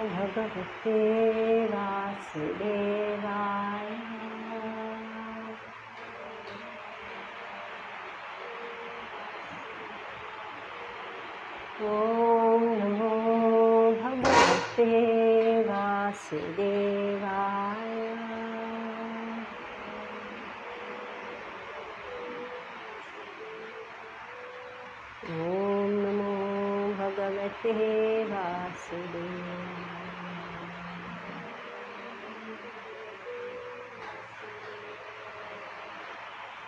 भगवते वासुदेवाय। ॐ नमो भगवते वासुदेवाय। ॐ नमो भगवते वासुदेवाय।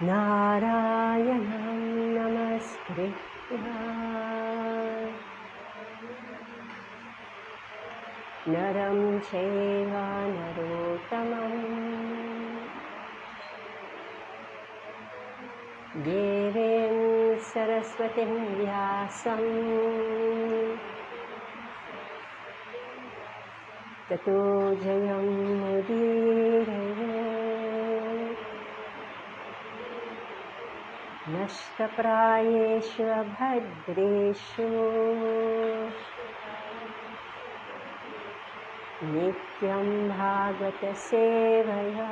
नारायणं नमस्कृत्य नरं चैव नरोत्तमं देवीं सरस्वतीं व्यासं ततो जयं मुदीरये। नष्टप्रायेषु भद्रेषु नित्यं भागवतसेवया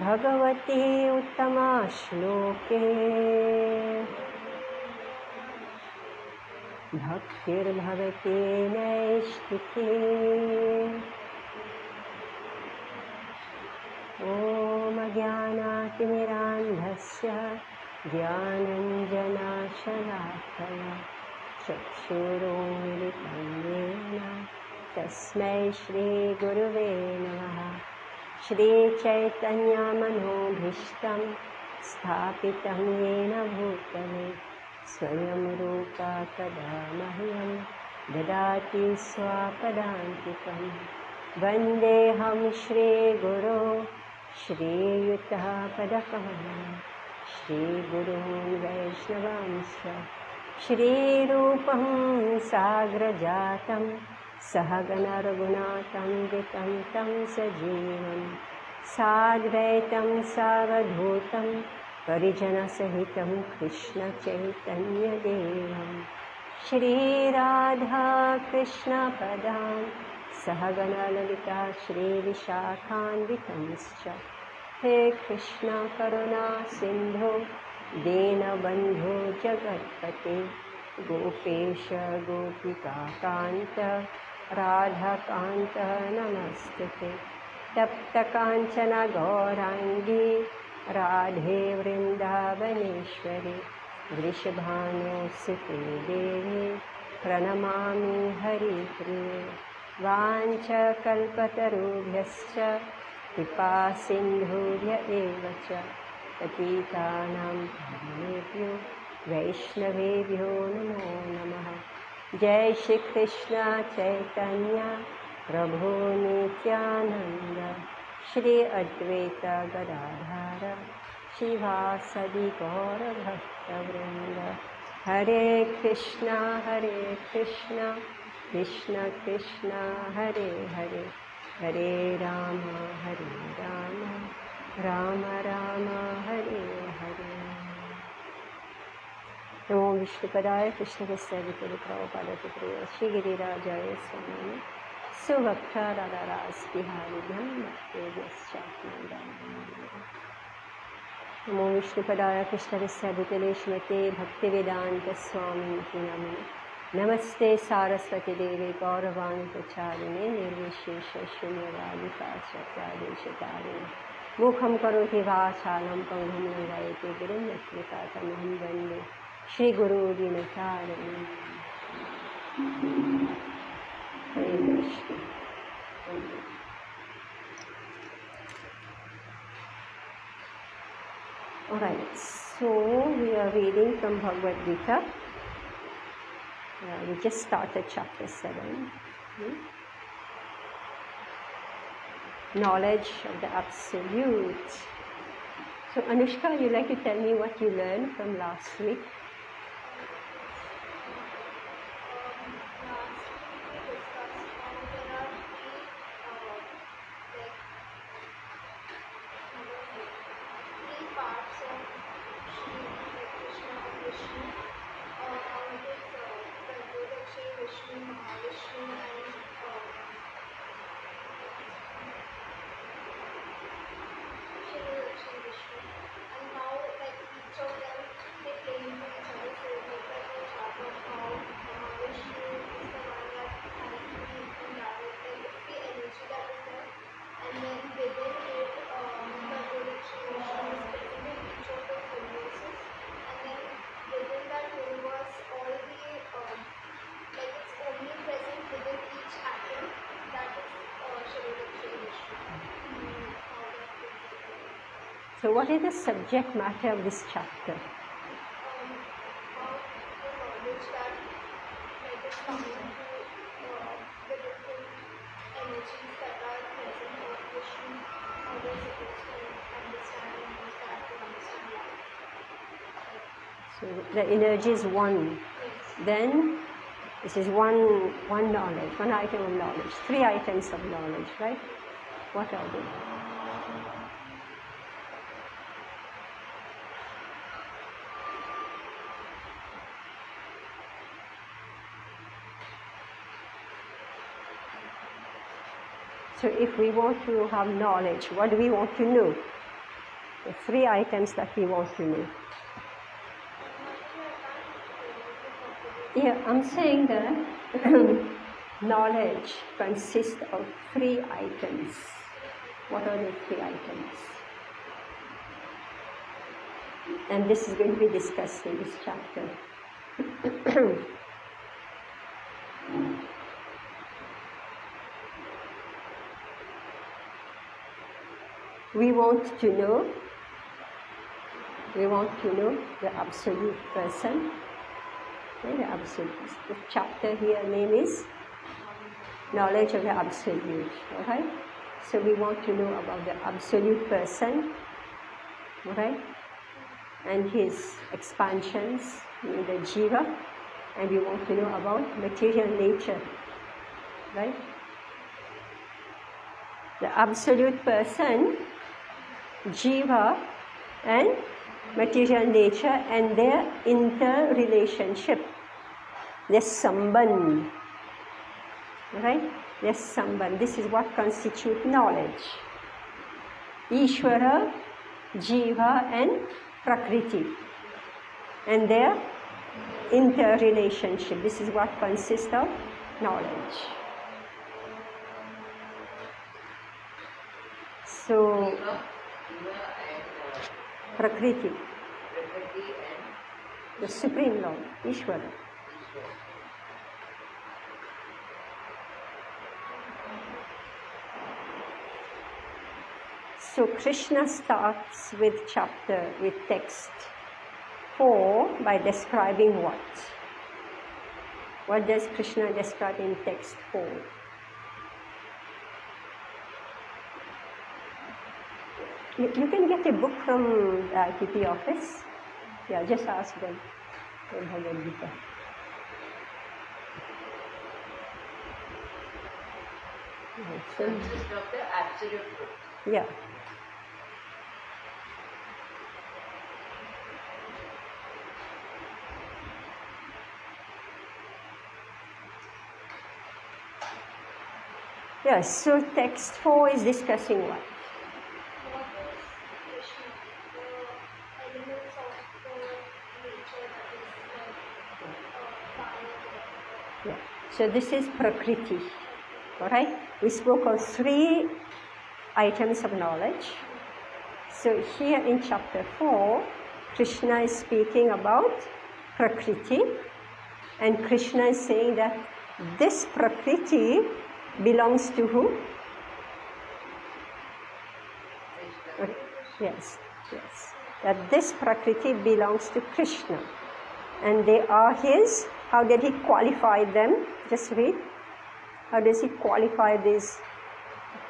भगवती उत्तमा श्लोके भक्तिर्भवति नैष्ठिके। ॐ अज्ञानातिमिरान्धस्य ज्ञानञ्जनशलाकया चक्षुरुन्मिलितं येन तस्मै श्रीगुरुवे नमः। श्रीचैतन्यमनोभीष्टं स्थापितं येन भूतले स्वयं रूपा कदा मह्यं ददाति स्वापदान्तिकं। वन्देऽहं श्रीगुरो श्रीयुतः पदकमलं श्रीगुरुं वैष्णवांश्च श्रीरूपं साग्रजातं सहगणरघुनाथान्वितं तं सजीवं साद्वैतं सावधूतं परिजनसहितं कृष्णचैतन्यदेवं श्रीराधाकृष्णपदां सहगणललिता श्रीविशाखान्वितंश्च। हे कृष्ण करुणा सिन्धो दीनबन्धो जगत्पते गोपेश गोपिकान्त राधाकान्त नमस्तुते। तप्तकाञ्चन गौराङ्गी राधे वृन्दावनेश्वरी वृषभानुसुते देवी प्रणमामि हरिप्रिये। वाञ्छकल्पतरुभ्यश्च कृपासिन्धुभ्य एव च पतितानां पावनेभ्यो वैष्णवेभ्यो नमो नमः। जय श्री कृष्ण चैतन्य प्रभु नित्यानंद श्री अद्वैत गदाधर शिवासदि गौरभक्तवृंद। हरे कृष्णा कृष्ण कृष्ण हरे हरे, हरे राम राम राम हरे हरे। नमो विष्णुपदाय कृष्णविद्यावितरे प्रभुपादपुत्रे श्रीगिरिराजाय स्वामिने सुभक्ताराधारास्तिहारिभ्यं नमो विष्णुपदाय कृष्णविद्यावितरे श्रीमते भक्तिवेदान्तस्वामिनिति नमः। नमस्ते सारस्वती देवी गौरवाणी प्रचारिणे निर्विशेष शून्यवादी पाश्चात्यादेशकारिणे मुखं करोति वाचालं पंगुं लङ्घयते गिरिं यत्कृपातमहं वन्दे श्रीगुरुदीनचारिणे। हरे Krishna. All right, so we are reading from Bhagavad Gita. We just started chapter 7. Knowledge of the Absolute. So Anushka, you'd like to tell me what you learned from last week? So what is the subject matter of this chapter? So the energy is one. Then this is one knowledge, one item of knowledge, 3 items of knowledge, right? What are they? So if we want to have knowledge, what do we want to know? The 3 items that we want to know. Yeah, I'm saying that knowledge consists of 3 items. What are the 3 items? And this is going to be discussed in this chapter. We want to know the absolute person. The absolute. The chapter here name is Knowledge of the Absolute. Alright? So we want to know about the absolute person, alright? And his expansions, the jiva, and we want to know about material nature. Right? The absolute person, jiva, and material nature and their interrelationship, their sambandh, right? Their sambandh. This is what constitutes knowledge. Ishvara, jiva, and prakriti, and their interrelationship. This is what consists of knowledge. So, Prakriti, the Supreme Lord, Ishvara. So Krishna starts with text 4 by describing what? What does Krishna describe in text 4? You can get a book from the IPP office. Yeah, just ask them for Bhagavad Gita. So this is of the absolute truth. Yeah. Yes, so text 4 is discussing what? Yeah. So this is Prakriti. Alright? We spoke of 3 items of knowledge. So here in chapter 4, Krishna is speaking about Prakriti, and Krishna is saying that this Prakriti belongs to who? Okay. Yes. That this Prakriti belongs to Krishna, and they are his. How did he qualify them? Just read. How does he qualify this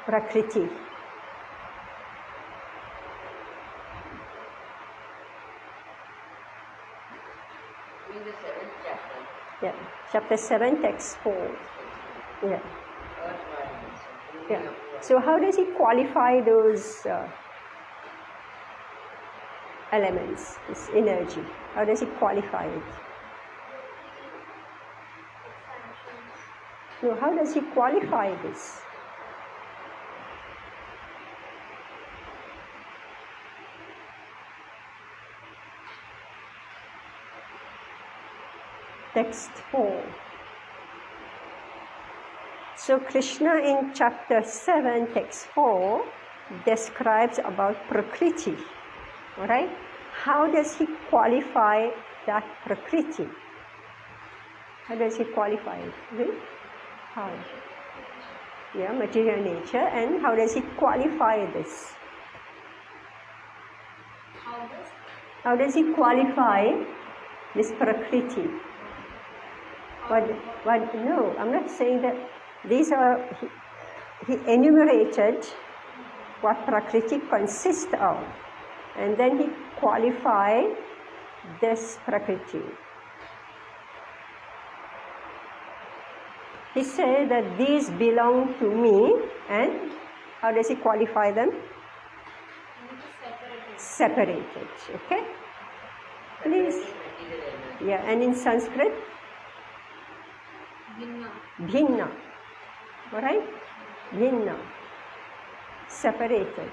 Prakriti? In the 7th chapter. Yeah, chapter 7, text 4. Yeah. Yeah. So how does he qualify those elements, this energy? How does he qualify it? No, how does he qualify this? Text 4. So Krishna in chapter 7, text 4 describes about Prakriti. Alright? How does he qualify that Prakriti? How does he qualify it? Really? How? Yeah, material nature. And how does he qualify this? How does he qualify this Prakriti? No, I'm not saying that these are, he enumerated what Prakriti consists of, and then he qualified this Prakriti. He said that these belong to me, and how does he qualify them? Separated. Okay? Please. Yeah, and in Sanskrit? Bhinna. Alright? Bhinna. Separated.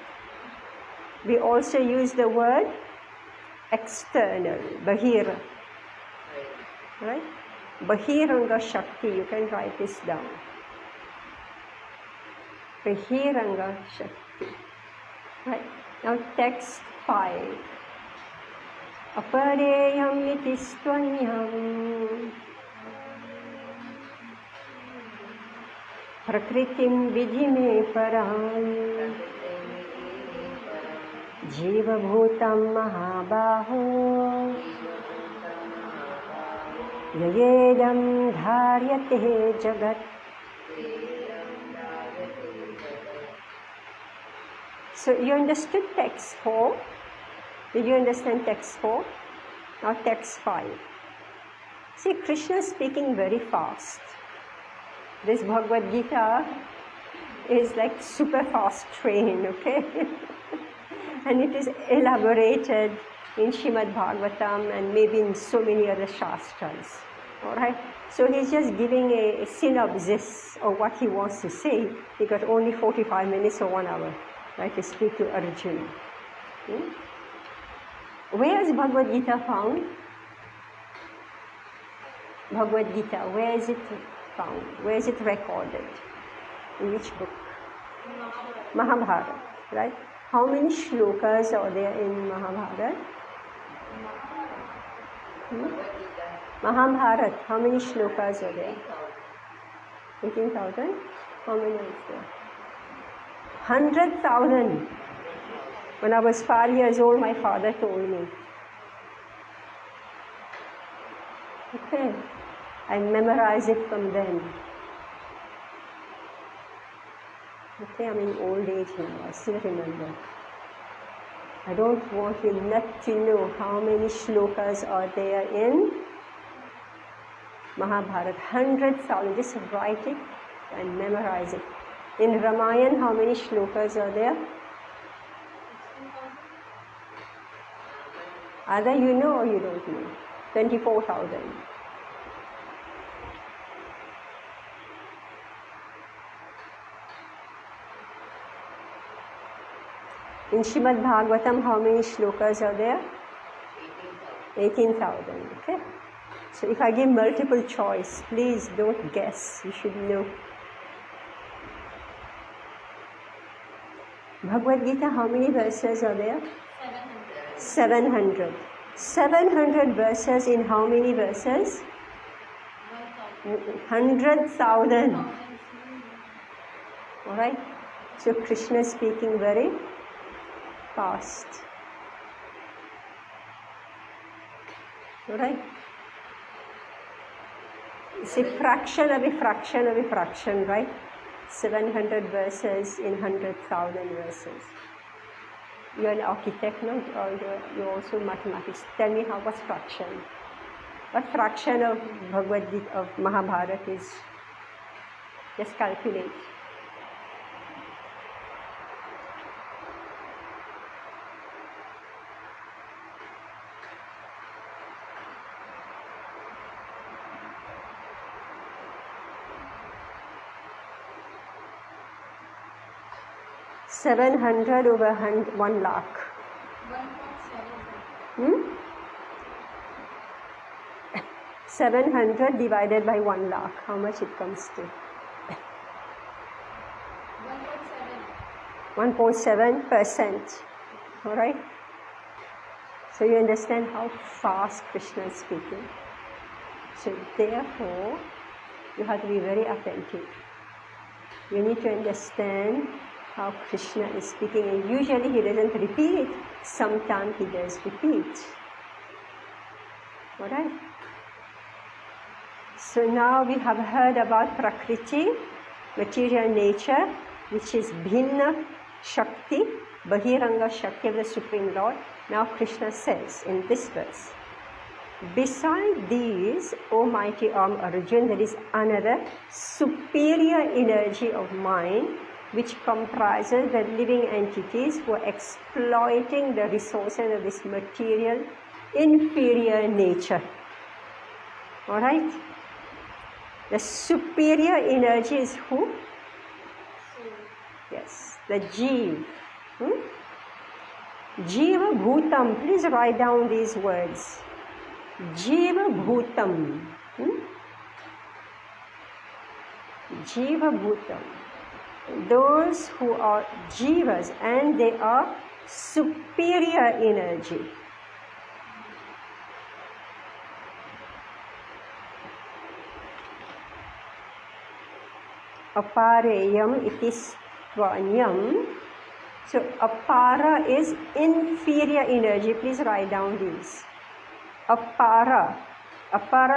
We also use the word external, Bahira. Right? Bahiranga Shakti. You can write this down. Bahiranga Shakti. Right. Now text 5. Apareyam iti stvanyam prakritim vidhime param jiva bhutam mahabaho yayedam dharyate jagat. So you understood text 4? Did you understand text 4? Now text 5. See, Krishna is speaking very fast. This Bhagavad Gita is like super fast train, okay? And it is elaborated in Srimad Bhagavatam and maybe in so many other Shastras. Alright? So he's just giving a synopsis of what he wants to say. He got only 45 minutes or 1 hour, right, to speak to Arjuna. Where is Bhagavad Gita found? Bhagavad Gita, where is it found? Where is it recorded? In which book? Mahabharata, right? How many shlokas are there in Mahabharata? Mahabharata, how many shlokas are there? 18,000? How many is there? 100,000. When I was 5 years old, my father told me. Okay, I memorized it from then. Okay, I'm in old age now, I still remember. I don't want you not to know how many shlokas are there in Mahabharata. 100,000, just write it and memorize it. In Ramayana, how many shlokas are there? Either you know or you don't know. 24,000. In Srimad Bhagavatam, how many shlokas are there? 18,000. Okay? So if I give multiple choice, please don't guess. You should know. Bhagavad Gita, how many verses are there? 700. 700 verses in how many verses? 100,000. Alright? So Krishna is speaking very fast. Alright? It's a fraction of a fraction of a fraction, right? 700 verses in 100,000 verses. You're an architect, no? Or you're also mathematics. Tell me what's fraction? What fraction of Bhagavad Gita, of Mahabharata is? Just calculate. $700 over 1 lakh. 700 divided by 1 lakh. How much it comes to? 1.7%. Alright? So you understand how fast Krishna is speaking. So therefore, you have to be very attentive. You need to understand how Krishna is speaking, and usually he doesn't repeat. Sometimes he does repeat. Alright? So now we have heard about Prakriti, material nature, which is Bhinna Shakti, Bahiranga Shakti of the Supreme Lord. Now Krishna says in this verse, beside these, O mighty armed Arjun, there is another superior energy of mind which comprises the living entities who are exploiting the resources of this material inferior nature. Alright? The superior energy is who? Yes, the Jeev. Jiva Bhutam. Please write down these words. Jiva Bhutam. Jiva Bhutam. Those who are Jivas and they are superior energy. Apareyam iti svanyam. So apara is inferior energy. Please write down these. Apara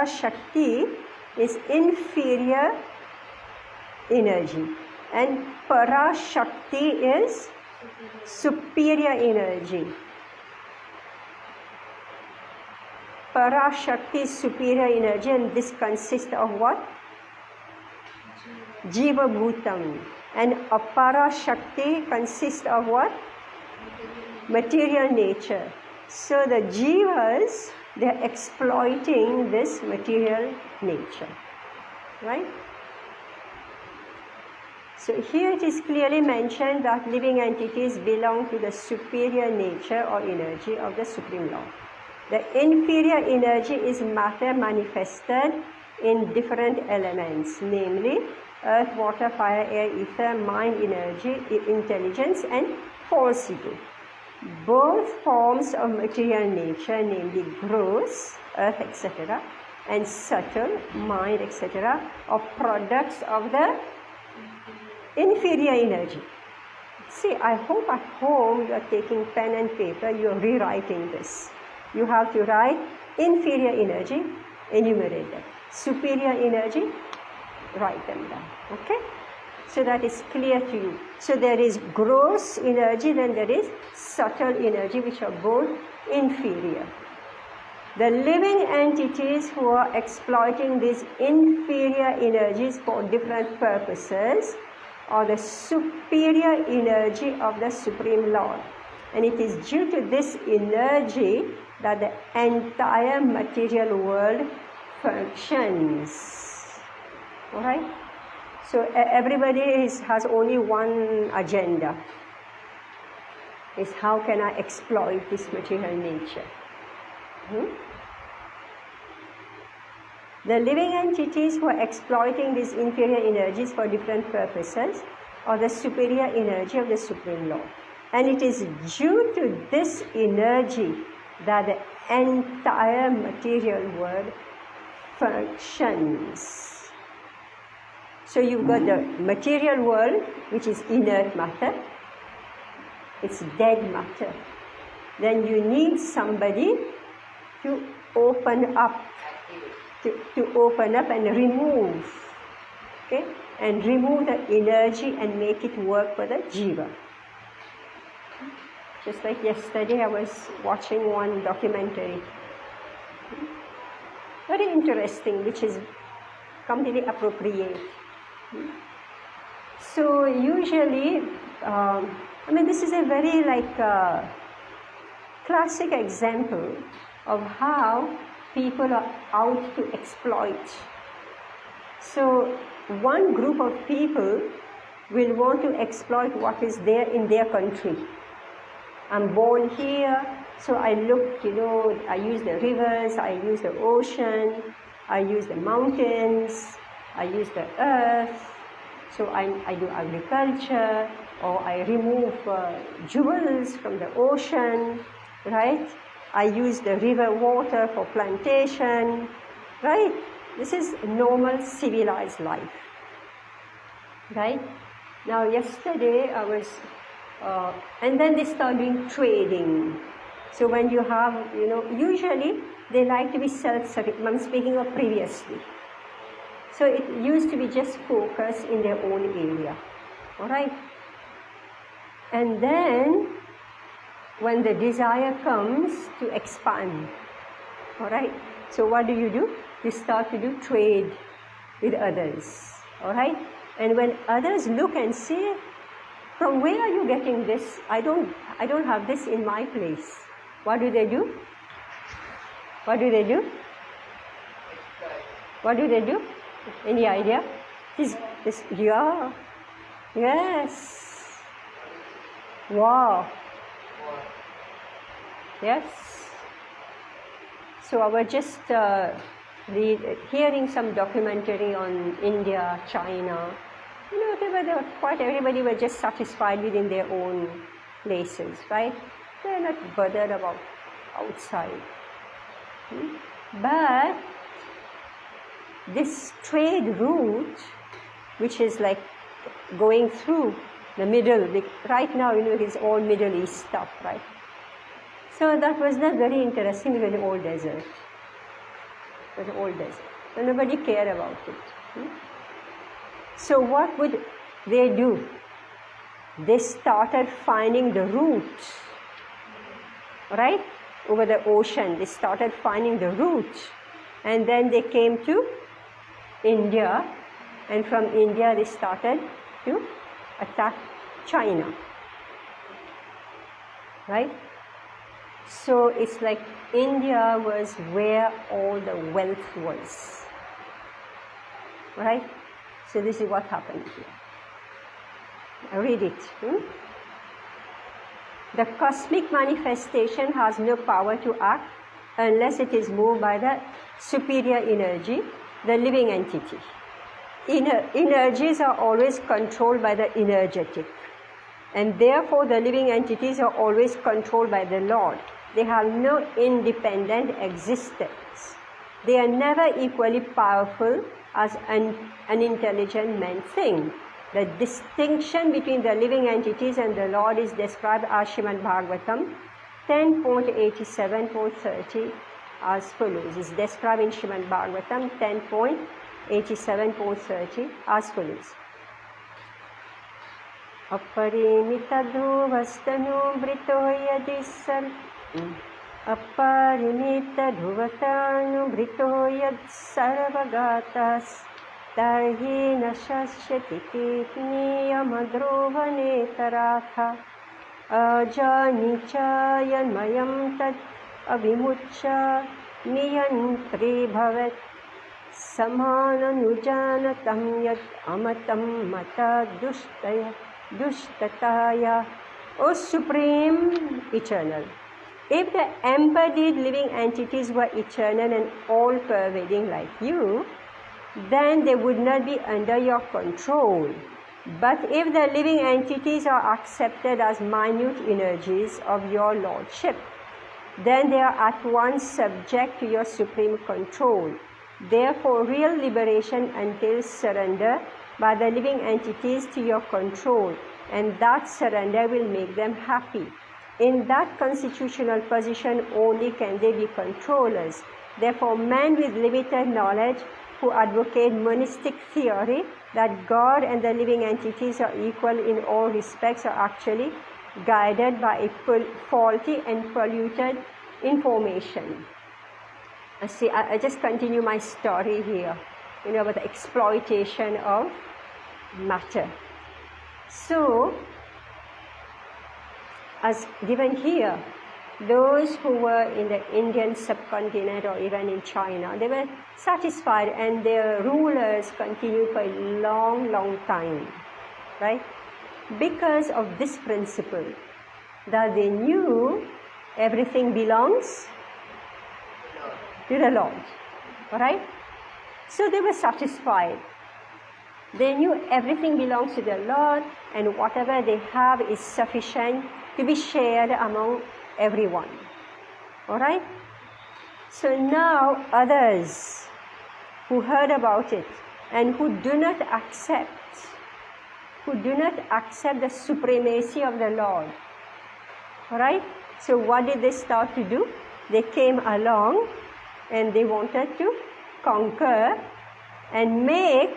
Shakti is inferior energy, and Para Shakti is superior energy. Para Shakti is superior energy, and this consists of what? Jiva Bhutam. And Apara Shakti consists of what? Material nature. So the Jivas, they are exploiting this material nature. Right? So here it is clearly mentioned that living entities belong to the superior nature or energy of the Supreme Lord. The inferior energy is matter manifested in different elements, namely earth, water, fire, air, ether, mind, energy, intelligence, and false ego. Both forms of material nature, namely gross, earth, etc., and subtle, mind, etc., are products of the inferior energy. See, I hope at home you are taking pen and paper, you are rewriting this. You have to write inferior energy, enumerate them. Superior energy, write them down. Okay? So that is clear to you. So there is gross energy, then there is subtle energy, which are both inferior. The living entities who are exploiting these inferior energies for different purposes are the superior energy of the Supreme Lord. And it is due to this energy that the entire material world functions. Alright? So everybody has only one agenda. Is how can I exploit this material nature? The living entities who are exploiting these inferior energies for different purposes are the superior energy of the Supreme Lord. And it is due to this energy that the entire material world functions. So you've got the material world, which is inert matter. It's dead matter. Then you need somebody to open up, to open up and remove, okay? And remove the energy and make it work for the jiva. Just like yesterday, I was watching one documentary. Very interesting, which is completely appropriate. So usually, this is a very classic example of how people are out to exploit. So one group of people will want to exploit what is there in their country. I'm born here, so I look, I use the rivers, I use the ocean, I use the mountains, I use the earth, so I do agriculture, or I remove jewels from the ocean, right? I use the river water for plantation, right? This is normal civilized life, right? Now yesterday I was, and then they start doing trading. So when you have, usually they like to be self-sufficient. I'm speaking of previously. So it used to be just focused in their own area. All right? And then, when the desire comes to expand, all right? So what do? You start to do trade with others, all right? And when others look and say, from where are you getting this? I don't have this in my place. What do they do? What do they do? What do they do? Any idea? Yeah. Yes. Wow. Yes. So I was just hearing some documentary on India, China. Everybody was just satisfied within their own places, right? They're not bothered about outside. But this trade route, which is like going through the middle, right now, it's all Middle East stuff, right? So that was not very interesting. It was an old desert. So nobody cared about it. So what would they do? They started finding the route, right? Over the ocean, they started finding the route. And then they came to India, and from India they started to attack China, right? So it's like India was where all the wealth was, right? So this is what happened here. I read it. The cosmic manifestation has no power to act unless it is moved by the superior energy, the living entity. Energies are always controlled by the energetic, and therefore the living entities are always controlled by the Lord. They have no independent existence. They are never equally powerful as an intelligent men think. The distinction between the living entities and the Lord is described as Srimad Bhagavatam 10.87.30 as follows. It's described in Srimad Bhagavatam 10.87.30 as follows. Aparimita dhuvastanu brito yadisar Aparimita dhuvatanu brito yad sarvagatas Tarhi nashashyati niyamaddrova taratha Ajanicha yanmayam tad avimucha niyantri bhavat Samananujanatam yad amatam mata dushtataya. O Supreme Eternal, if the embodied living entities were eternal and all-pervading like you, then they would not be under your control. But if the living entities are accepted as minute energies of your lordship, then they are at once subject to your supreme control. Therefore, real liberation entails surrender by the living entities to your control, and that surrender will make them happy. In that constitutional position only can they be controllers. Therefore, men with limited knowledge who advocate monistic theory that God and the living entities are equal in all respects are actually guided by a faulty and polluted information. See, I just continue my story here, about the exploitation of matter. So, as given here, those who were in the Indian subcontinent or even in China, they were satisfied, and their rulers continued for a long, long time, right? Because of this principle, that they knew everything belongs to the Lord, all right? So they were satisfied. They knew everything belongs to the Lord, and whatever they have is sufficient to be shared among everyone. All right? So now others who heard about it and who do not accept the supremacy of the Lord. All right? So what did they start to do? They came along and they wanted to conquer and make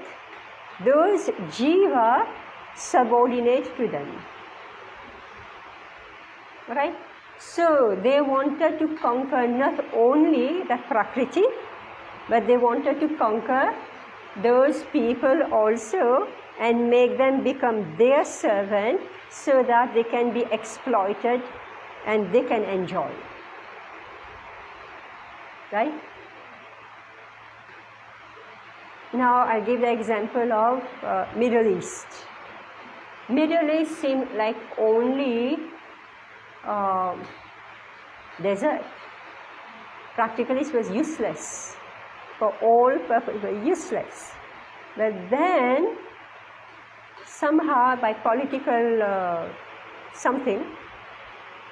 those jiva subordinate to them. Right? So they wanted to conquer not only the Prakriti, but they wanted to conquer those people also and make them become their servant so that they can be exploited and they can enjoy. Right? Now I give the example of Middle East. Middle East seemed like only desert. Practically it was useless. For all purposes, it was useless. But then, somehow by political something,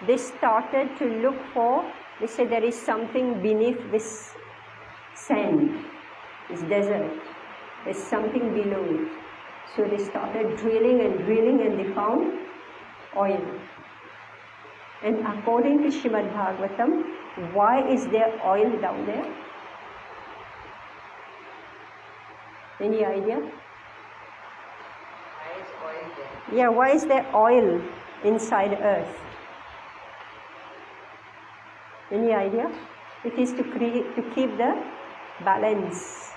they started to look for, they said there is something beneath this sand, this desert. There's something below it. So they started drilling and they found oil. And according to Srimad Bhagavatam, why is there oil down there? Any idea? Why is oil there? Yeah, why is there oil inside earth? Any idea? It is to keep the balance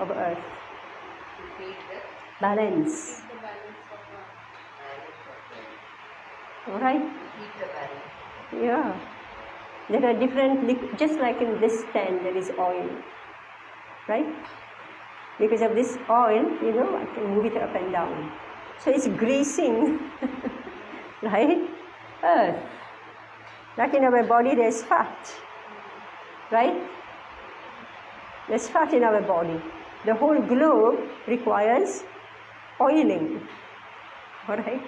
of earth. To feed the Balance. Alright? keep the balance. Yeah. There are different, just like in this stand there is oil. Right? Because of this oil, I can move it up and down. So it's greasing, right? Earth. Like in our body there's fat, right? There's fat in our body. The whole globe requires oiling, alright?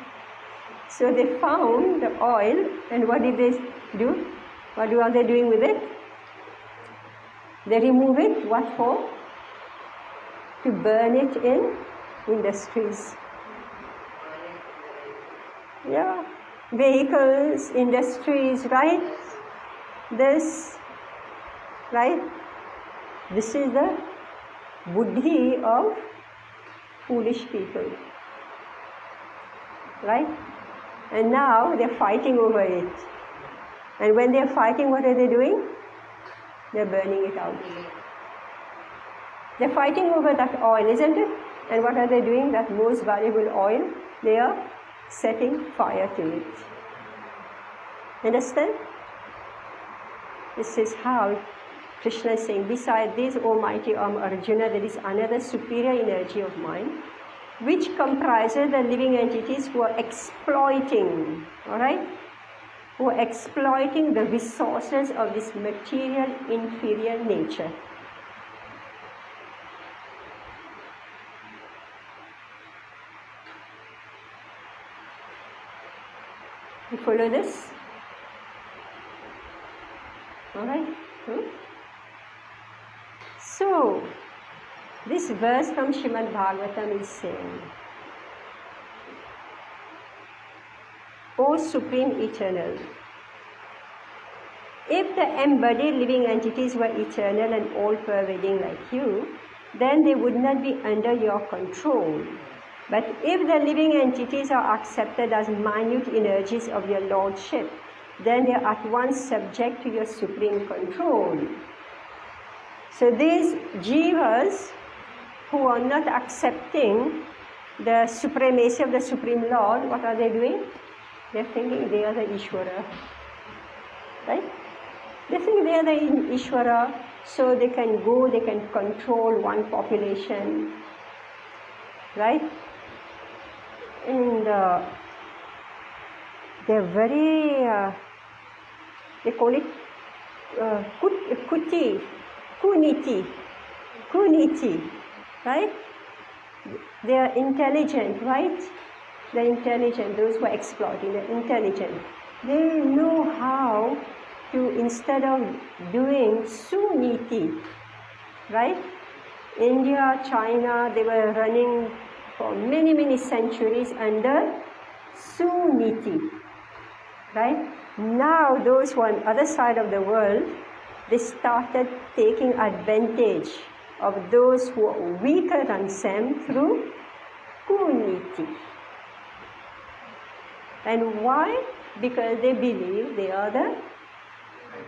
So they found the oil, and what did they do? What are they doing with it? They remove it, what for? To burn it in industries. Yeah, vehicles, industries, right? This, right? This is the buddhi of foolish people, right? And now they're fighting over it. And when they're fighting, what are they doing? They're burning it out. They're fighting over that oil, isn't it? And what are they doing? That most valuable oil, they are setting fire to it. Understand? This is how Krishna is saying, beside this, O mighty Arjuna, there is another superior energy of mind, which comprises the living entities who are exploiting, alright? Who are exploiting the resources of this material inferior nature. You follow this? Alright? So, this verse from Srimad Bhagavatam is saying, O Supreme Eternal, if the embodied living entities were eternal and all-pervading like you, then they would not be under your control. But if the living entities are accepted as minute energies of your lordship, then they are at once subject to your supreme control. So these jivas who are not accepting the supremacy of the Supreme Lord, what are they doing? They're thinking they are the Ishvara. Right? They think they are the Ishvara, so they can go, they can control one population. Right? And they're very, they call it kuniti, right? They are intelligent, right? They're intelligent, those who are exploiting, they're intelligent. They know how to, instead of doing suniti, right? India, China, they were running for many, many centuries under suniti, right? Now those who are on the other side of the world, they started taking advantage of those who are weaker than them through kuniti. And why? Because they believe they are the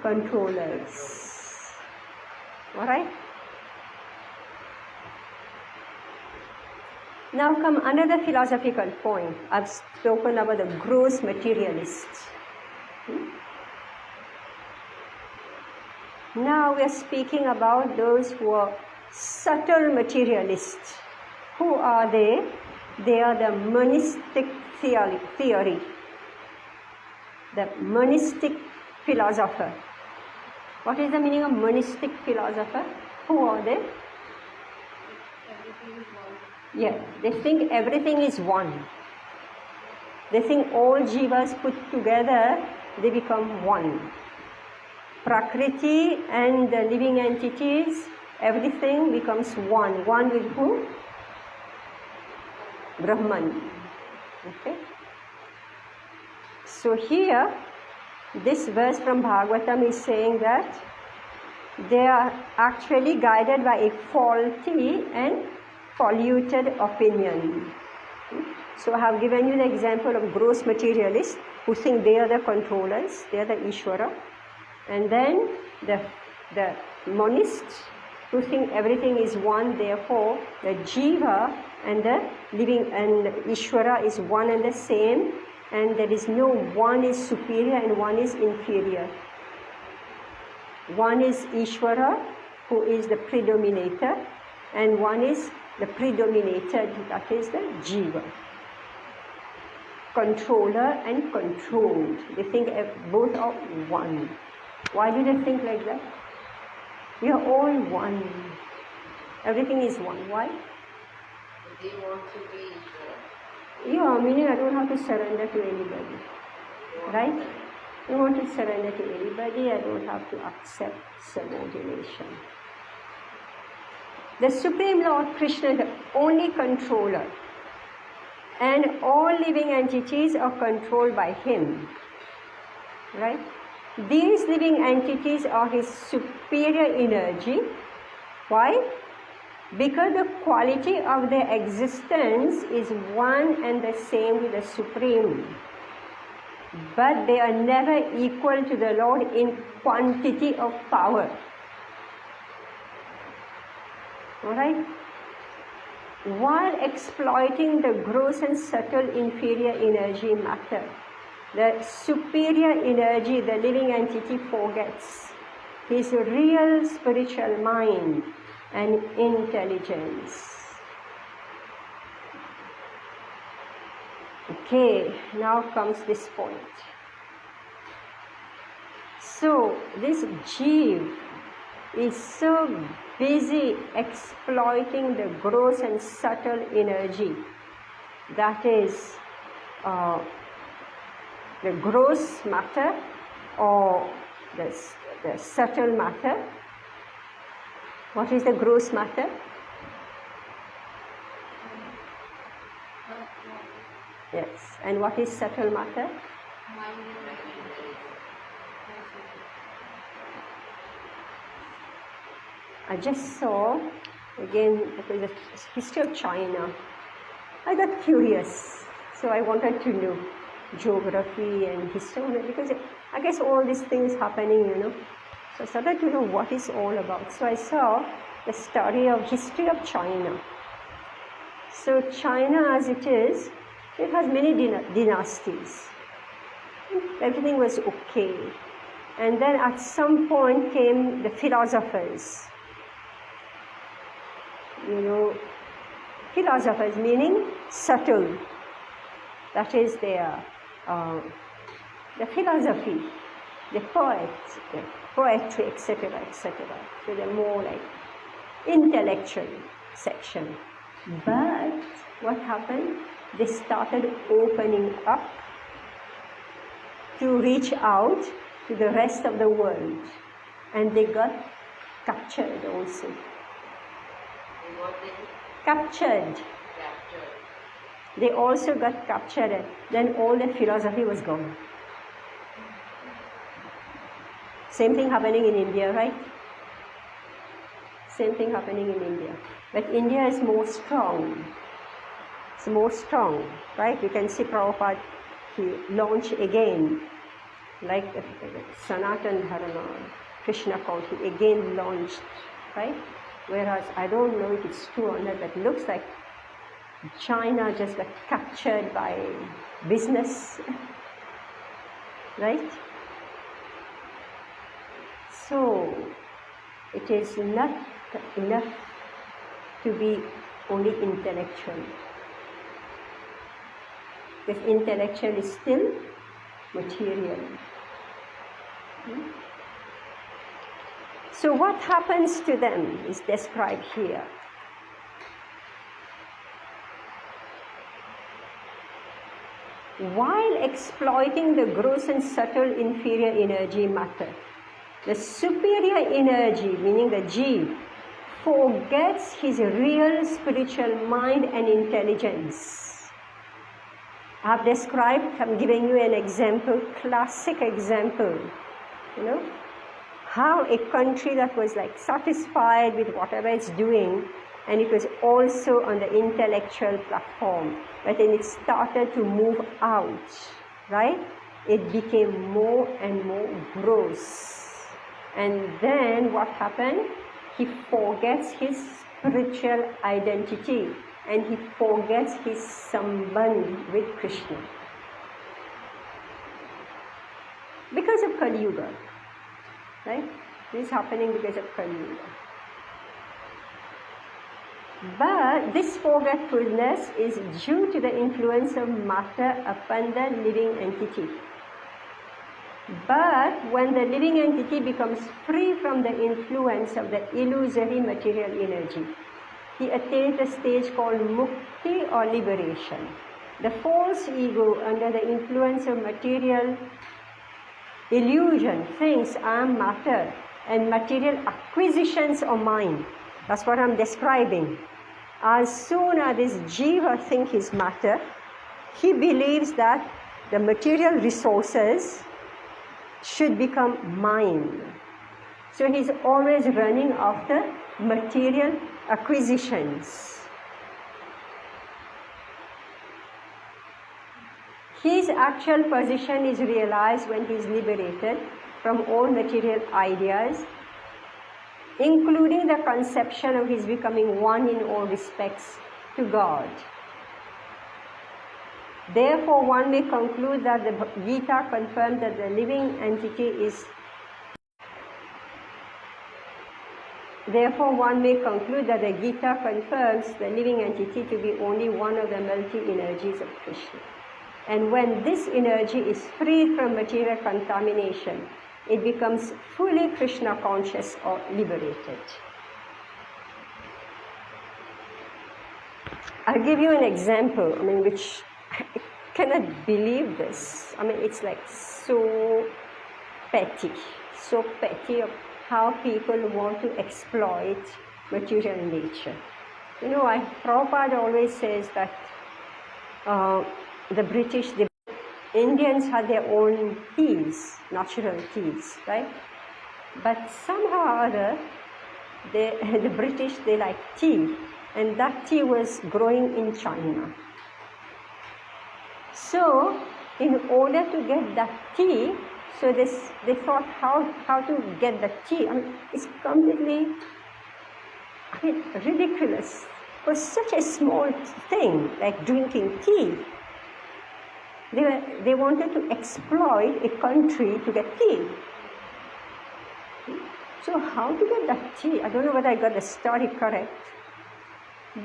controllers. Alright? Now come another philosophical point. I've spoken about the gross materialists. Now we are speaking about those who are subtle materialists. Who are they? They are the monistic theory. The monistic philosopher. What is the meaning of monistic philosopher? Who are they? Yeah, they think everything is one. They think all jivas put together, they become one. Prakriti and the living entities, everything becomes one. One with who? Brahman. Okay? So here, this verse from Bhagavatam is saying that they are actually guided by a faulty and polluted opinion. So I have given you the example of gross materialists who think they are the controllers, they are the Ishvara. And then the monists who think everything is one, therefore the Jiva and the living and Ishvara is one and the same, and there is no one is superior and one is inferior. One is Ishvara, who is the predominator, and one is the predominated, that is the Jiva. Controller and controlled. They think both are one. Why do they think like that? We are all one. Everything is one. Why? They want to be Ishvara. Yeah, meaning I don't have to surrender to anybody. Right? I want to surrender to anybody. I don't have to accept subordination. The Supreme Lord Krishna is the only controller. And all living entities are controlled by Him. Right? These living entities are His superior energy. Why? Because the quality of their existence is one and the same with the Supreme. But they are never equal to the Lord in quantity of power. Alright? While exploiting the gross and subtle inferior energy matter, the superior energy, the living entity, forgets his real spiritual mind and intelligence. Okay, now comes this point. So, this Jeev is so busy exploiting the gross and subtle energy, that is the gross matter or the subtle matter. What is the gross matter? Yes. And what is subtle matter? I just saw, again, the history of China. I got curious, so I wanted to know geography and history, because I guess all these things happening, So I started to know what it's all about. So I saw the study of history of China. So China as it is, it has many dynasties. Everything was okay. And then at some point came the philosophers. Philosophers meaning subtle. That is their the philosophy, the poets, the poetry, etc., etc. So they're more like intellectual section. But what happened? They started opening up to reach out to the rest of the world, and they got captured also. Captured. They also got captured, and then all the philosophy was gone. Same thing happening in India, right? Same thing happening in India. But India is more strong. It's more strong, right? You can see Prabhupada, he launched again, like Sanatan Dharma, Krishna conscious, he again launched, right? Whereas I don't know if it's true or not, but it looks like China just got captured by business, right? So it is not enough to be only intellectual. Because intellectual is still material. So what happens to them is described here. While exploiting the gross and subtle inferior energy matter, the superior energy, meaning the Jeev, forgets his real spiritual mind and intelligence. I have described, I'm giving you an example, classic example, how a country that was like satisfied with whatever it's doing, and it was also on the intellectual platform, but then it started to move out, right? It became more and more gross. And then what happened? He forgets his spiritual identity and he forgets his sambandh with Krishna. Because of Kali Yuga, right? This is happening because of Kali Yuga. But this forgetfulness is due to the influence of matter upon the living entity. But when the living entity becomes free from the influence of the illusory material energy, he attains a stage called mukti or liberation. The false ego, under the influence of material illusion, thinks I am matter and material acquisitions are mine. That's what I'm describing. As soon as this jiva thinks he's matter, he believes that the material resources should become mine. So he's always running after material acquisitions. His actual position is realized when he is liberated from all material ideas, including the conception of his becoming one in all respects to God. Therefore, one may conclude that the Gita confirms that the living entity is. Therefore, one may conclude that the Gita confirms the living entity to be only one of the multi-energies of Krishna. And when this energy is freed from material contamination, it becomes fully Krishna conscious or liberated. I'll give you an example, which I cannot believe this. It's like so petty of how people want to exploit material nature. Prabhupada always says that the Indians had their own teas, natural teas, right? But somehow or other, the British, they like tea, and that tea was growing in China. So, in order to get that tea, so they thought how to get the tea. It's completely ridiculous. For such a small thing, like drinking tea, they wanted to exploit a country to get tea. So how to get that tea? I don't know whether I got the story correct.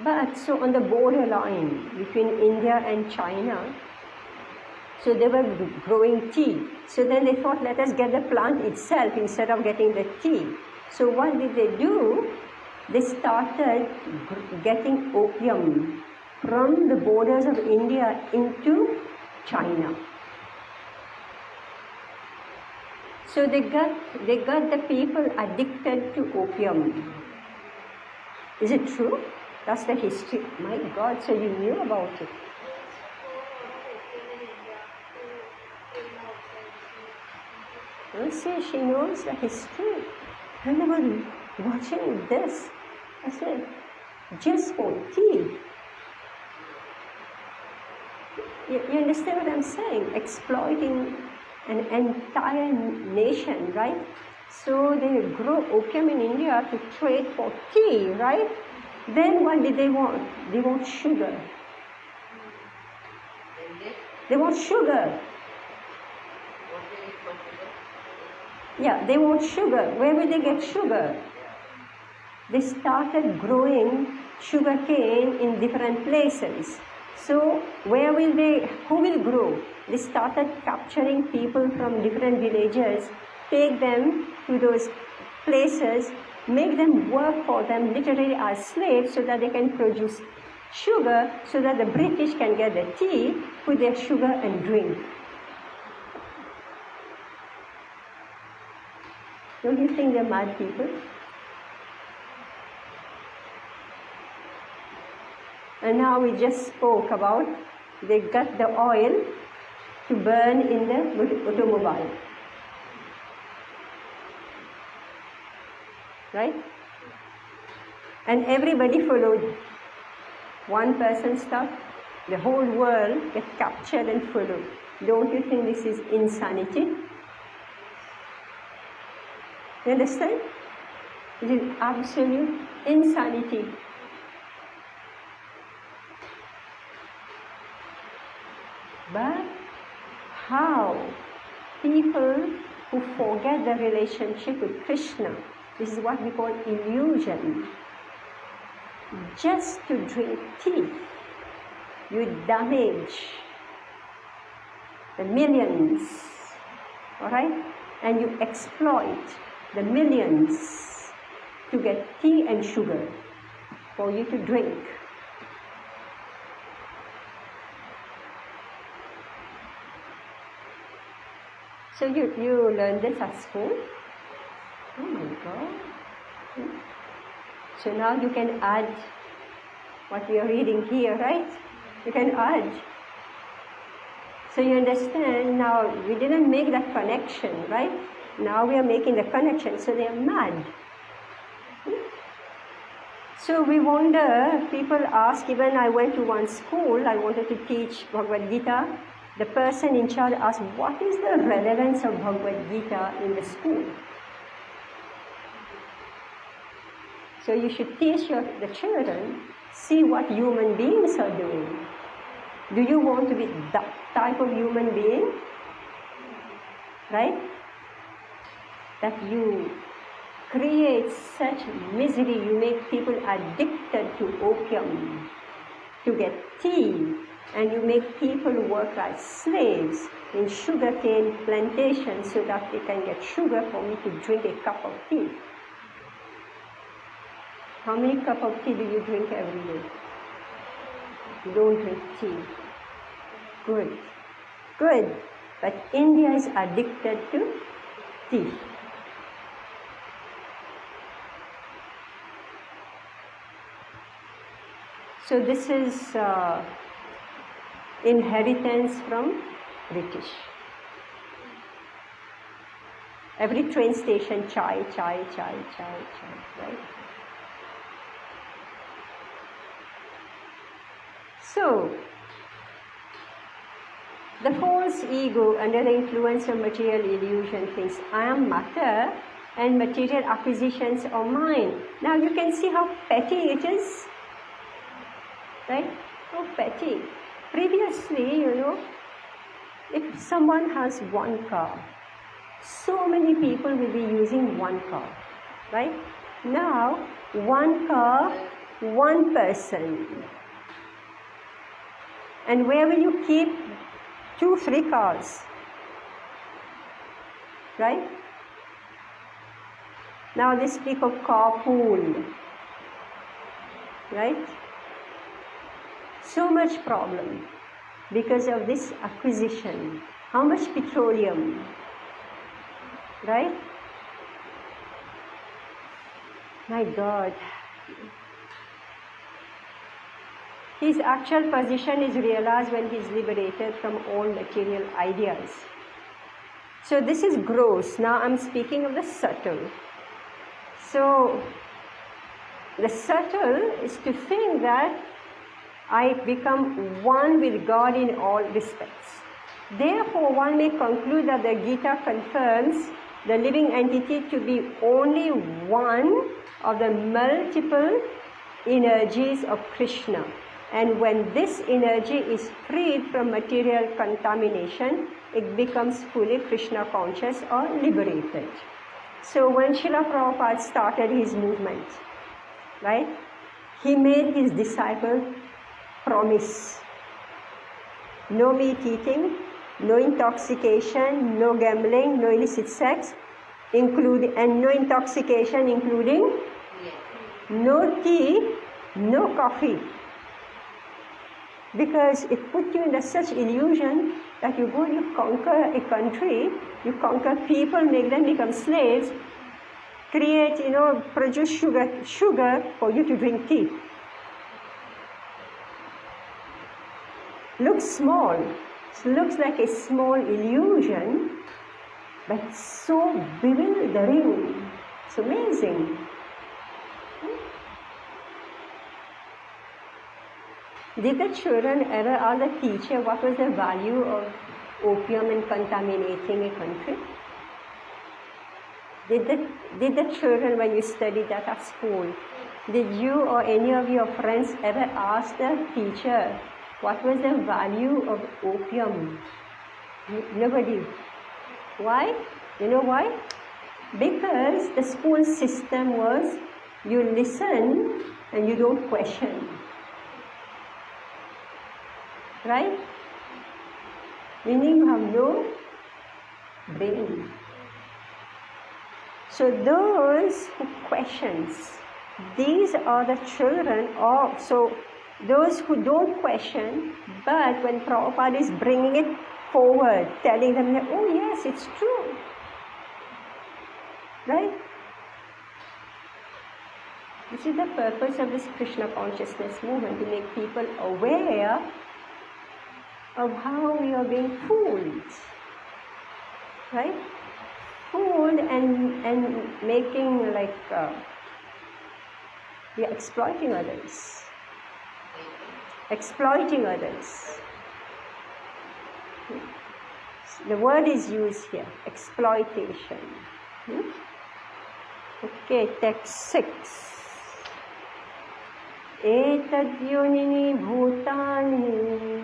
But so on the borderline between India and China, so they were growing tea. So then they thought, let us get the plant itself instead of getting the tea. So what did they do? They started getting opium from the borders of India into China. So they got the people addicted to opium. Is it true? That's the history. My God, so you knew about it. And see, she knows the history. And I was watching this. I said, just for tea. You understand what I'm saying? Exploiting an entire nation, right? So they grow opium in India to trade for tea, right? Then what did they want? They want sugar. They want sugar. Yeah, they want sugar. Where will they get sugar? They started growing sugar cane in different places. So who will grow? They started capturing people from different villages, take them to those places, make them work for them literally as slaves so that they can produce sugar, so that the British can get the tea, put their sugar and drink. Don't you think they're mad people? And now we just spoke about they got the oil to burn in the automobile. Right? And everybody followed. One person stopped, the whole world get captured and followed. Don't you think this is insanity? You understand? It is absolute insanity. But how people who forget the relationship with Krishna, this is what we call illusion, just to drink tea, you damage the millions, alright? And you exploit the millions to get tea and sugar for you to drink. So you learn this at school? Oh my God. So now you can add what we are reading here, right? You can add. So you understand, now we didn't make that connection, right? Now we are making the connection, so they are mad. So we wonder, people ask, even I went to one school, I wanted to teach Bhagavad Gita. The person in charge asked, what is the relevance of Bhagavad Gita in the school? So you should teach the children, see what human beings are doing. Do you want to be that type of human being? Right? That you create such misery, you make people addicted to opium, to get tea, and you make people work as slaves in sugarcane plantations so that they can get sugar for me to drink a cup of tea. How many cups of tea do you drink every day? You don't drink tea. Good. Good. But India is addicted to tea. So this is inheritance from British. Every train station, chai, chai, chai, chai, chai, right? So, the false ego under the influence of material illusion thinks, I am matter and material acquisitions are mine. Now you can see how petty it is, right? How petty. Previously, if someone has one car, so many people will be using one car, right? Now, one car, one person. And where will you keep 2-3 cars? Right? Now they speak of carpool. Right? So much problem because of this acquisition. How much petroleum? Right? My God. His actual position is realized when he is liberated from all material ideas. So this is gross. Now I'm speaking of the subtle. So the subtle is to think that I become one with God in all respects. Therefore, one may conclude that the Gita confirms the living entity to be only one of the multiple energies of Krishna. And when this energy is freed from material contamination, it becomes fully Krishna conscious or liberated. So when Srila Prabhupada started his movement, right, he made his disciples promise no meat eating, no intoxication, no gambling, no illicit sex, and no intoxication including no tea, no coffee. Because it puts you in such illusion that you go, you conquer a country, you conquer people, make them become slaves, create, produce sugar for you to drink tea. Looks small, looks like a small illusion, but so bewildering. It's amazing. Did the children ever ask the teacher what was the value of opium in contaminating a country? Did the children, when you studied that at school, did you or any of your friends ever ask the teacher what was the value of opium? Nobody. Why? You know why? Because the school system was you listen and you don't question. Right? Meaning you have no brain. So those who questions, these are the children of, so those who don't question, but when Prabhupada is bringing it forward, telling them that, oh yes, it's true. Right? This is the purpose of this Krishna consciousness movement, to make people aware of how we are being fooled, right? Fooled and making like we are exploiting others. Exploiting others. The word is used here, exploitation. Okay, text 6. Etadyonini bhutani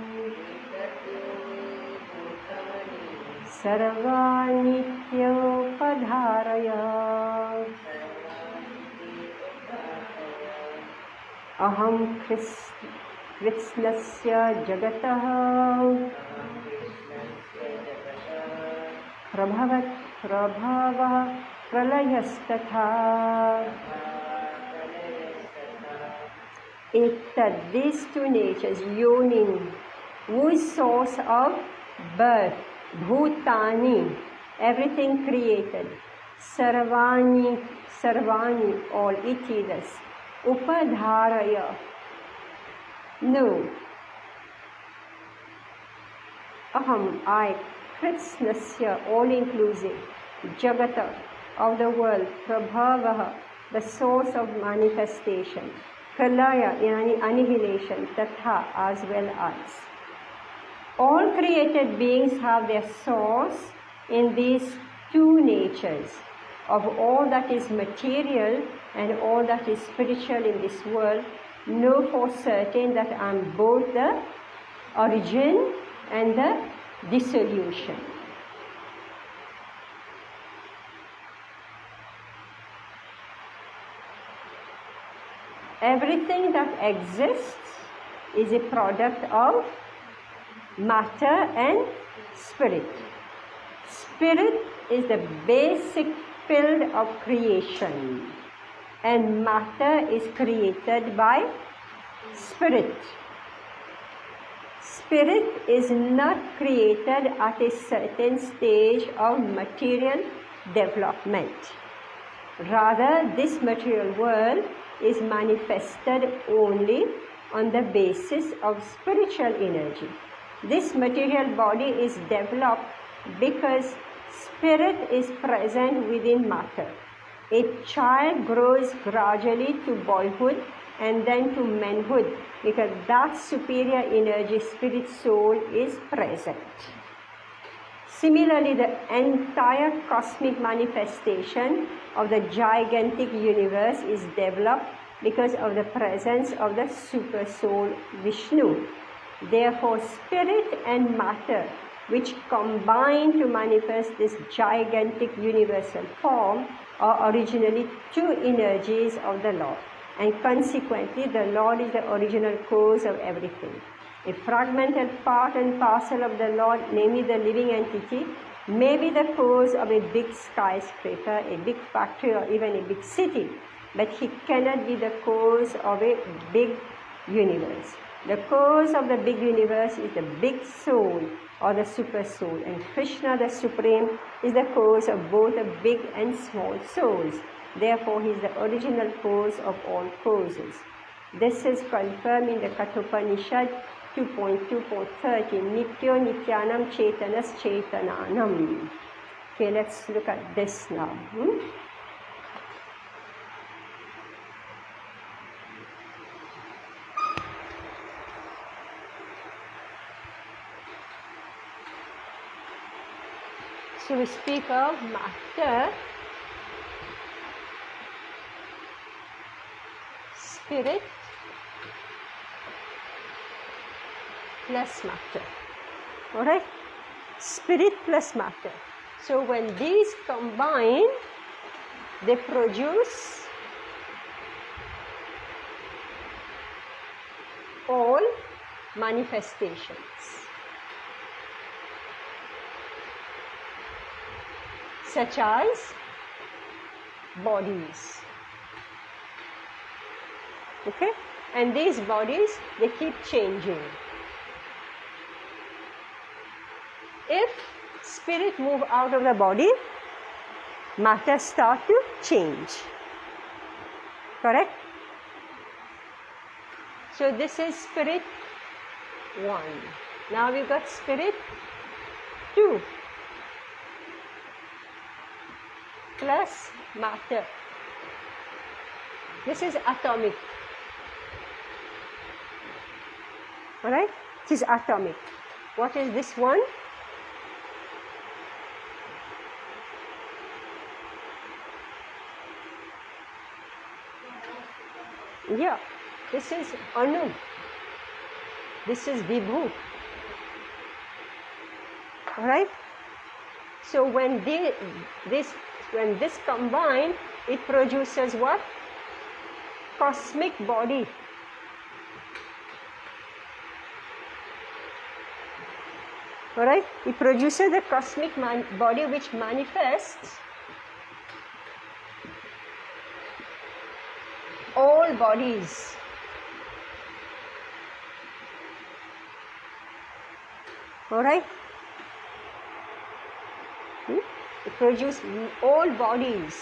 sarvanityopadharaya aham krishnasya jagatah prabhava pralayasthatha. These two natures, yonin, who is source of birth, bhutani, everything created, sarvani, all itidas, upadharaya, no, aham, I, krishnasya, all inclusive, jagata, of the world, prabhavaha, the source of manifestation, pralaya, in annihilation, tatha, as well as. All created beings have their source in these two natures, of all that is material and all that is spiritual in this world. Know for certain that I am both the origin and the dissolution. Everything that exists is a product of matter and spirit. Spirit is the basic field of creation, and matter is created by spirit. Spirit is not created at a certain stage of material development. Rather, this material world is manifested only on the basis of spiritual energy. This material body is developed because Spirit is present within matter. A child grows gradually to boyhood and then to manhood because that superior energy, spirit, soul is present. Similarly, the entire cosmic manifestation of the gigantic universe is developed because of the presence of the super soul Vishnu. Therefore, spirit and matter, which combine to manifest this gigantic universal form, are originally two energies of the Lord. And consequently, the Lord is the original cause of everything. A fragmented part and parcel of the Lord, namely the living entity, may be the cause of a big skyscraper, a big factory, or even a big city, but he cannot be the cause of a big universe. The cause of the big universe is the big soul or the super soul, and Krishna, the Supreme, is the cause of both the big and small souls. Therefore, he is the original cause of all causes. This is confirmed in the Kathopanishad 2.2.30, Nityo Nityanam Chetanas Chetananam. Okay, let's look at this now. So we speak of matter, spirit, plus matter. Alright? Spirit plus matter. So when these combine, they produce all manifestations. Such as bodies. Okay? And these bodies, they keep changing. If spirit move out of the body, matter start to change. Correct? So this is spirit 1. Now we've got spirit 2. Plus matter. This is atomic. Alright? This is atomic. What is this one? Yeah, this is Anu. This is Vibhu. Alright? So when this combine, it produces what? Cosmic body. Alright? It produces the cosmic body which manifests all bodies. Alright? It produces all bodies.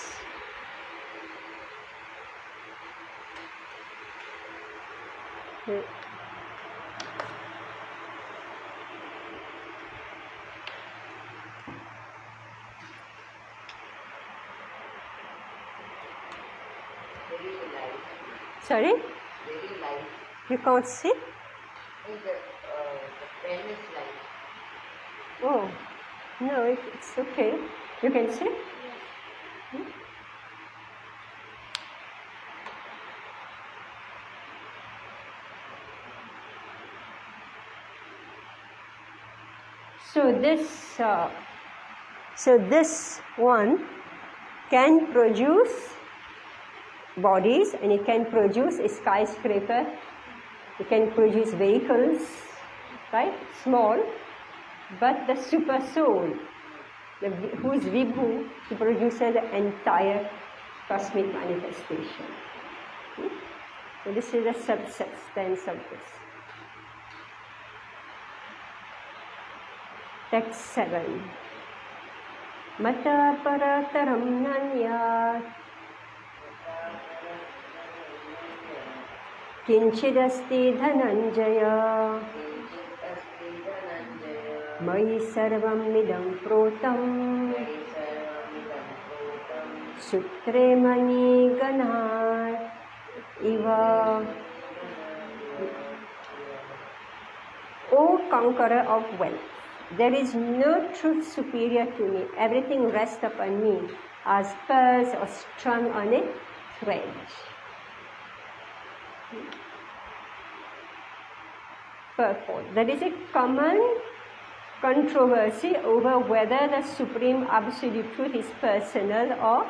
Sorry? Very light. You can't see? The pen is light. Oh, no, it's okay. You can see? Yes. So this one can produce bodies, and it can produce a skyscraper, it can produce vehicles, right? Small, but the super soul, who is Vibhu, he produces the entire cosmic manifestation. So this is the substance of this. Text 7. Mata parataram nanyat kinchidasti dhananjaya Mayi sarvam midam protam Sutre mani ganar iva. O conqueror of wealth, there is no truth superior to me. Everything rests upon me as pearls or strung on a thread. Purport. There is a common controversy over whether the Supreme Absolute Truth is personal or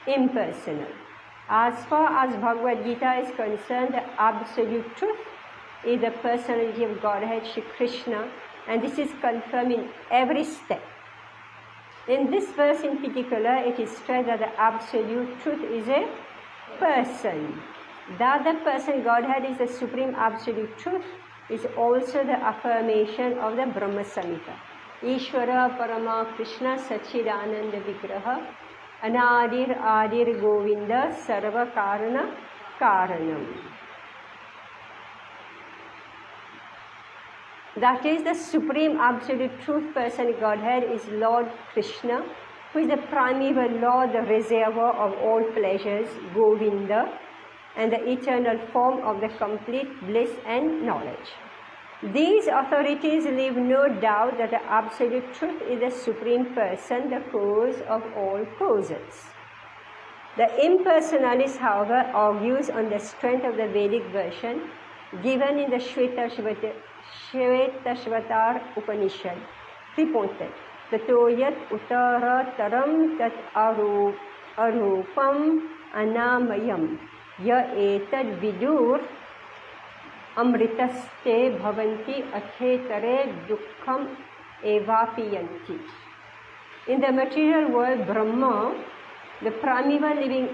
impersonal. As far as Bhagavad Gita is concerned, the Absolute Truth is the personality of Godhead, Shri Krishna, and this is confirmed in every step. In this verse in particular, it is stressed that the Absolute Truth is a person. That the person, Godhead, is the Supreme Absolute Truth is also the affirmation of the Brahma Samhita. Ishvara Parama Krishna Sachidananda Vigraha Anadir Adir Govinda Sarva Karana Karanam. That is, the Supreme Absolute Truth Person Godhead is Lord Krishna, who is the primeval Lord, the reservoir of all pleasures, Govinda, and the eternal form of the complete bliss and knowledge. These authorities leave no doubt that the Absolute Truth is the Supreme Person, the cause of all causes. The impersonalist, however, argues on the strength of the Vedic version given in the Shvetashvatar Upanishad, reported, Tato yat uttara taram tat arupam anamayam ya etad vidur amritaste bhavanti athetare dukkham evapiyanti. In the material world, Brahma, the primeval living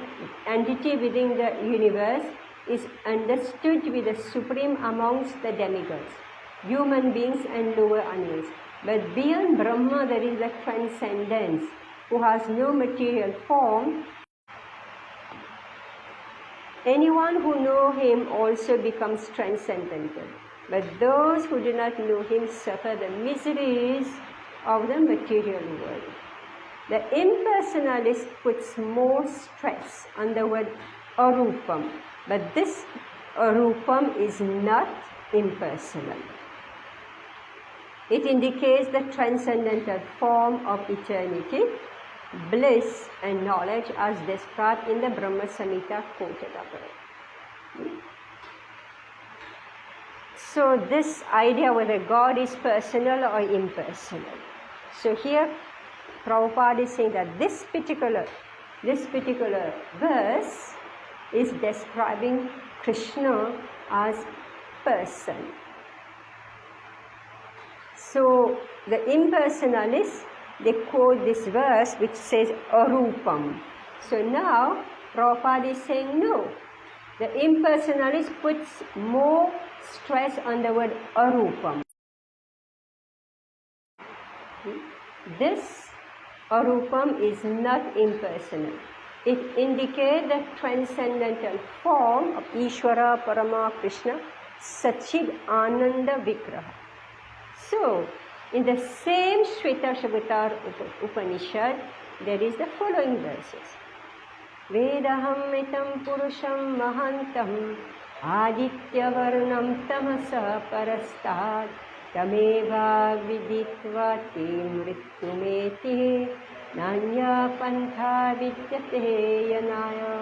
entity within the universe, is understood to be the supreme amongst the demigods, human beings and lower animals. But beyond Brahma there is the transcendence, who has no material form. Anyone who knows him also becomes transcendental. But those who do not know him suffer the miseries of the material world. The impersonalist puts more stress on the word arupam, but this arupam is not impersonal. It indicates the transcendental form of eternity, bliss and knowledge as described in the Brahma Samhita quoted above. So this idea whether God is personal or impersonal. So here Prabhupada is saying that this particular verse is describing Krishna as person. So the impersonalists, they quote this verse which says arupam. So now Prabhupada is saying no. The impersonalist puts more stress on the word arupam. This arupam is not impersonal. It indicates the transcendental form of Ishvara Parama Krishna Sachid Ananda Vigraha. So, in the same Shvetashvatar Upanishad, there is the following verses. Vedaham etam purusham mahantam aditya varnam tamasa parastad tameva viditva te mrityumeti nanya pantha vidyate yanaya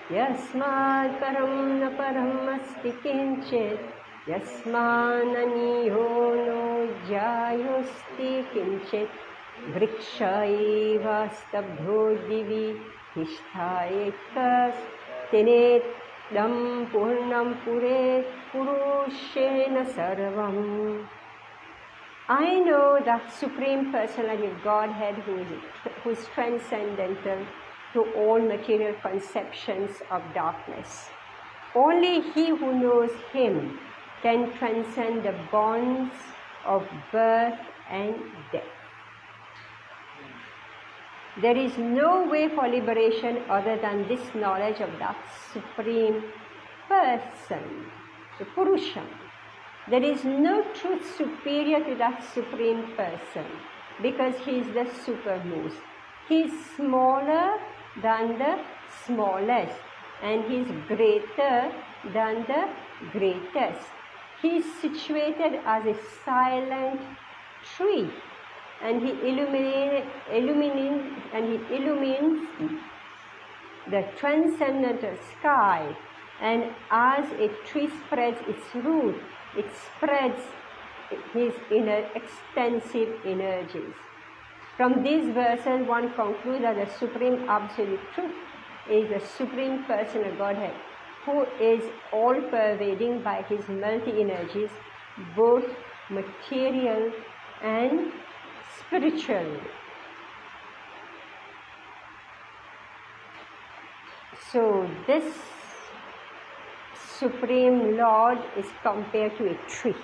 yasmad param na param asti kinchit yasmananiyo no jayosti kinchit vrikshaiva stabdho divi hishthaikas tenet dam purnam puret purushena sarvam. I know that Supreme Personality of Godhead who is transcendental to all material conceptions of darkness. Only he who knows him can transcend the bonds of birth and death. There is no way for liberation other than this knowledge of that Supreme Person, the Purusham. There is no truth superior to that Supreme Person because He is the supermost. He is smaller than the smallest and He is greater than the greatest. He is situated as a silent tree and He illumines the transcendental sky, and as a tree spreads its root, it spreads His inner extensive energies. From these verses, one concludes that the Supreme Absolute Truth is the Supreme Person of Godhead, who is all-pervading by His multi-energies, both material and spiritual. So this Supreme Lord is compared to a tree.